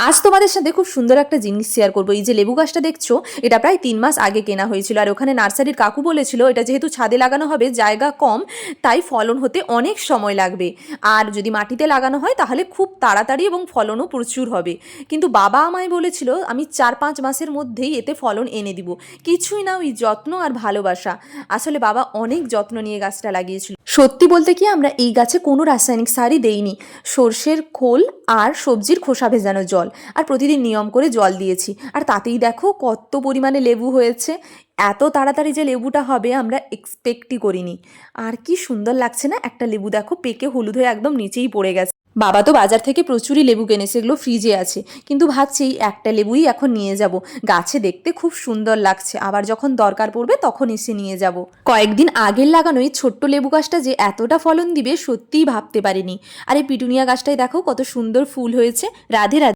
আজ তোমাদের সাথে খুব সুন্দর একটা জিনিস শেয়ার করবো। এই যে লেবু গাছটা দেখছো, এটা প্রায় 3 মাস আগে কেনা হয়েছিল। আর ওখানে নার্সারির কাকু বলেছিল এটা যেহেতু ছাদে লাগানো হবে, জায়গা কম, তাই ফলন হতে অনেক সময় লাগবে। আর যদি মাটিতে লাগানো হয় তাহলে খুব তাড়াতাড়ি এবং ফলনও প্রচুর হবে। কিন্তু বাবা আমায় বলেছিল আমি 4-5 মাসের মধ্যেই এতে ফলন এনে দিব। কিছুই না, ওই যত্ন আর ভালোবাসা। আসলে বাবা অনেক যত্ন নিয়ে গাছটা লাগিয়েছিল। সত্যি বলতে কি, আমরা এই গাছে কোনো রাসায়নিক সারই দেইনি। সর্ষের খোল আর সবজির খোসা ভেজানো জল, আর প্রতিদিন নিয়ম করে জল দিয়েছি। আর তাতেই দেখো কত পরিমাণে লেবু হয়েছে। এত তাড়াতাড়ি যে লেবুটা হবে আমরা এক্সপেক্টই করিনি। আর কি সুন্দর লাগছে না, একটা লেবু দেখো পেকে হলুদ হয়ে একদম নিচেই পড়ে গেছে। বাবা তো বাজার থেকে প্রচুরই লেবু কিনে, সেগুলো ফ্রিজে আছে, কিন্তু ভাবছি একটা লেবুই এখন নিয়ে যাব। গাছে দেখতে খুব সুন্দর লাগছে, আবার যখন দরকার পড়বে তখন এসে নিয়ে যাব। কয়েকদিন আগের লাগানো এই ছোট্ট লেবু গাছটা যে এতটা ফলন দিবে সত্যিই ভাবতে পারিনি। আর এই পিটুনিয়া গাছটাই দেখো কত সুন্দর ফুল হয়েছে। রাধে রাধে।